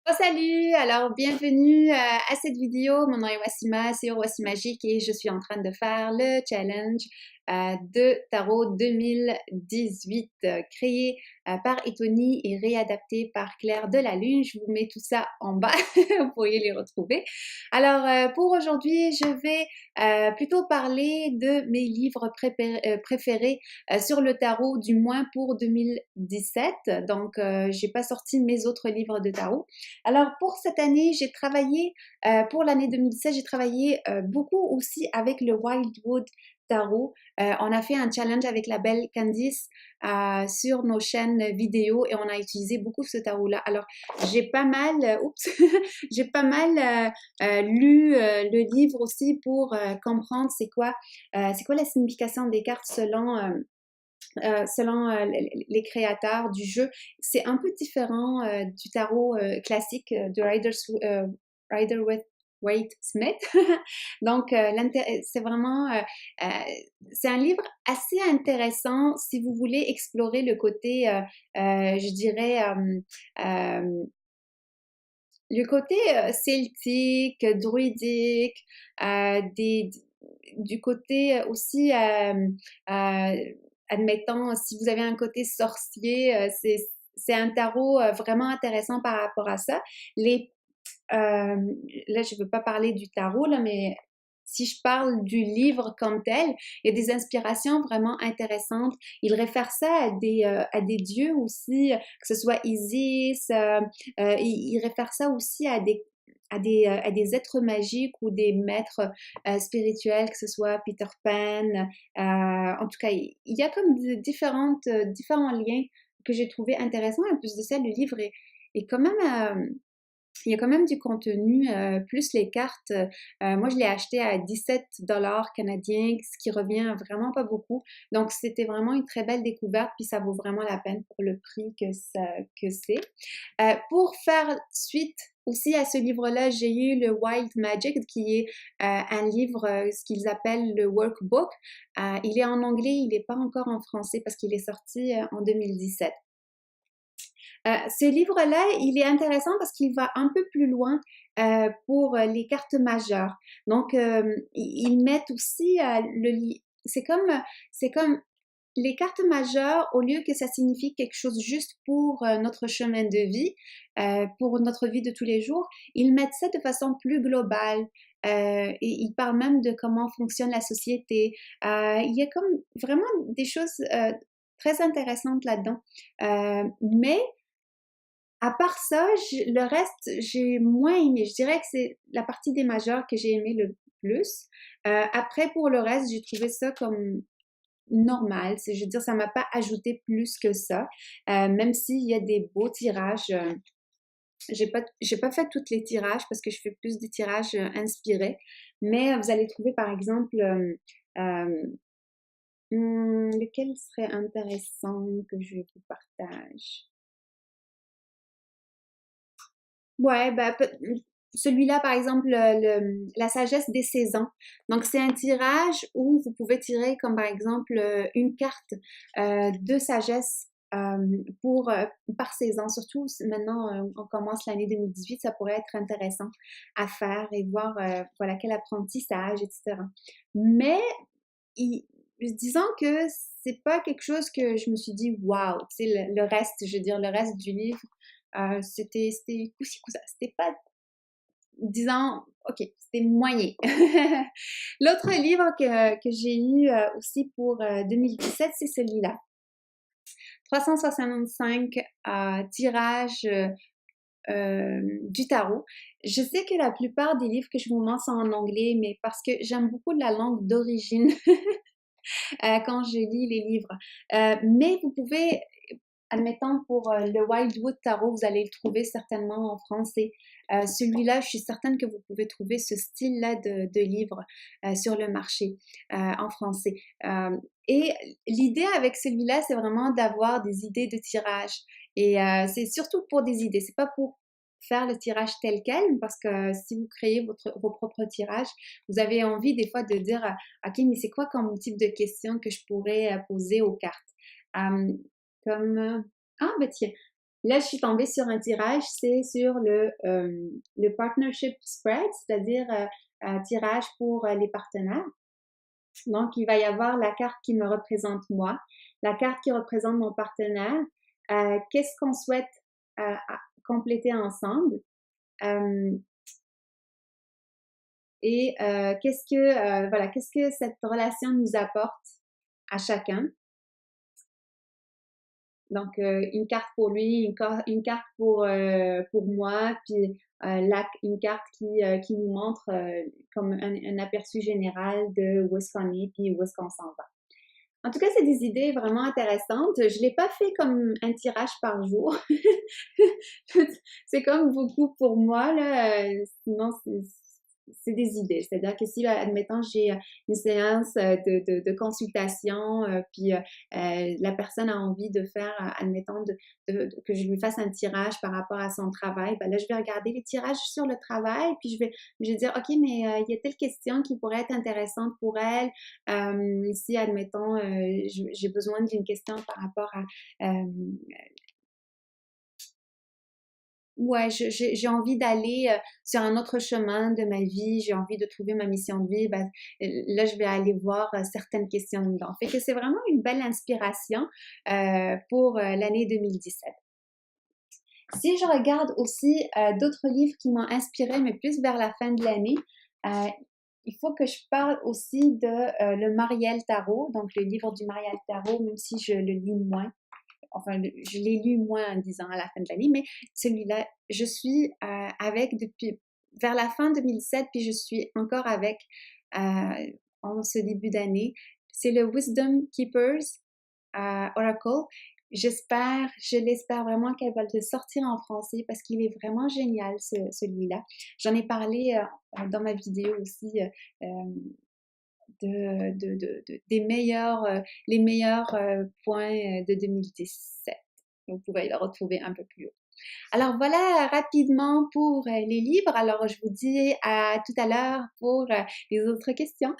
Oh, salut! Alors, bienvenue à cette vidéo. Mon nom est Wassima, c'est Wassi Magique et je suis en train de faire le challenge de Tarot 2018 créé par Etony et réadapté par Claire de la Lune. Je vous mets tout ça en bas, vous pourriez les retrouver. Alors, pour aujourd'hui, je vais plutôt parler de mes livres préférés sur le tarot, du moins pour 2017. Donc, j'ai pas sorti mes autres livres de tarot. Alors, pour cette année, j'ai travaillé, pour l'année 2017, j'ai travaillé beaucoup aussi avec le Wildwood Tarot. On a fait un challenge avec la belle Candice sur nos chaînes vidéo et on a utilisé beaucoup ce tarot-là. Alors, j'ai pas mal, oups, j'ai pas mal lu le livre aussi pour comprendre c'est quoi la signification des cartes selon les créateurs du jeu. C'est un peu différent du tarot classique de Rider Smith. Donc, c'est vraiment, c'est un livre assez intéressant si vous voulez explorer le côté, je dirais, le côté celtique, druidique, des, du côté aussi, admettons, si vous avez un côté sorcier, c'est un tarot vraiment intéressant par rapport à ça. Les, là, je ne veux pas parler du tarot, là, mais si je parle du livre comme tel, il y a des inspirations vraiment intéressantes. Il réfère ça à des dieux aussi, que ce soit Isis, il réfère ça aussi à des êtres magiques ou des maîtres spirituels, que ce soit Peter Pan. En tout cas, il y a comme différents liens que j'ai trouvé intéressants. En plus de ça, le livre est quand même il y a quand même du contenu, plus les cartes. Moi, je l'ai acheté à 17 $ canadiens, ce qui revient vraiment pas beaucoup. Donc, c'était vraiment une très belle découverte, puis ça vaut vraiment la peine pour le prix que c'est. Pour faire suite aussi à ce livre-là, j'ai eu le Wild Magic, qui est un livre, ce qu'ils appellent le workbook. Il est en anglais, il n'est pas encore en français parce qu'il est sorti en 2017. Ce livre-là, il est intéressant parce qu'il va un peu plus loin pour les cartes majeures. Donc, ils mettent aussi c'est comme les cartes majeures, au lieu que ça signifie quelque chose juste pour notre chemin de vie, pour notre vie de tous les jours, ils mettent ça de façon plus globale. Et ils parlent même de comment fonctionne la société. Il y a comme vraiment des choses très intéressantes là-dedans. Mais à part ça, le reste, j'ai moins aimé. Je dirais que c'est la partie des majeurs que j'ai aimé le plus. Après, pour le reste, j'ai trouvé ça comme normal. Je veux dire, ça m'a pas ajouté plus que ça. Même s'il y a des beaux tirages. J'ai pas fait tous les tirages parce que je fais plus des tirages inspirés. Mais vous allez trouver, par exemple, lequel serait intéressant que je vous partage? Ouais, bah, celui-là, par exemple, la sagesse des saisons. Donc, c'est un tirage où vous pouvez tirer, comme par exemple, une carte de sagesse par saison. Surtout maintenant, on commence l'année 2018, ça pourrait être intéressant à faire et voir, voilà, quel apprentissage, etc. Mais, il- disons que c'est pas quelque chose que je me suis dit, waouh, tu sais, le reste, je veux dire, le reste du livre, c'était coussi coussa. C'était pas, disons, ok, c'était moyen. L'autre livre que j'ai eu aussi pour 2017, c'est celui-là. 365 tirages du tarot. Je sais que la plupart des livres que je vous montre sont en anglais, mais parce que j'aime beaucoup la langue d'origine quand je lis les livres. Mais vous pouvez, admettons pour le Wildwood Tarot, vous allez le trouver certainement en français. Celui-là, je suis certaine que vous pouvez trouver ce style-là de livre sur le marché en français. Et l'idée avec celui-là, c'est vraiment d'avoir des idées de tirage. Et c'est surtout pour des idées, c'est pas pour faire le tirage tel quel, parce que si vous créez vos propres tirages, vous avez envie des fois de dire, OK, mais c'est quoi comme type de questions que je pourrais poser aux cartes? Euh, comme, ah, ben tiens, Là, je suis tombée sur un tirage, c'est sur le partnership spread, c'est-à-dire un tirage pour les partenaires. Donc, il va y avoir la carte qui me représente moi, la carte qui représente mon partenaire, qu'est-ce qu'on souhaite compléter ensemble et qu'est-ce que cette relation nous apporte à chacun. Donc, une carte pour lui, une carte pour moi, puis une carte qui nous montre comme un aperçu général de où est-ce qu'on est, puis où est-ce qu'on s'en va. En tout cas, c'est des idées vraiment intéressantes. Je ne l'ai pas fait comme un tirage par jour. C'est comme beaucoup pour moi, là. Sinon, c'est des idées. C'est-à-dire que si, admettons, j'ai une séance de consultation, puis la personne a envie de faire, admettons, que je lui fasse un tirage par rapport à son travail, ben là, je vais regarder les tirages sur le travail, puis je vais dire, OK, mais il y a telle question qui pourrait être intéressante pour elle. Si, admettons, j'ai besoin d'une question par rapport à ouais, j'ai envie d'aller sur un autre chemin de ma vie, j'ai envie de trouver ma mission de vie, ben, là, je vais aller voir certaines questions dedans. Fait que c'est vraiment une belle inspiration pour l'année 2017. Si je regarde aussi d'autres livres qui m'ont inspiré, mais plus vers la fin de l'année, il faut que je parle aussi de le Mariel Tarot, donc le livre du Mariel Tarot, même si je le lis moins. Enfin, je l'ai lu moins en 10 ans à la fin de l'année, mais celui-là, je suis avec depuis vers la fin 2007, puis je suis encore avec en ce début d'année. C'est le Wisdom Keepers Oracle. Je l'espère vraiment qu'elle va le sortir en français parce qu'il est vraiment génial, celui-là. J'en ai parlé dans ma vidéo aussi des meilleurs, les meilleurs points de 2017. Vous pouvez le retrouver un peu plus haut. Alors voilà rapidement pour les livres. Alors je vous dis à tout à l'heure pour les autres questions.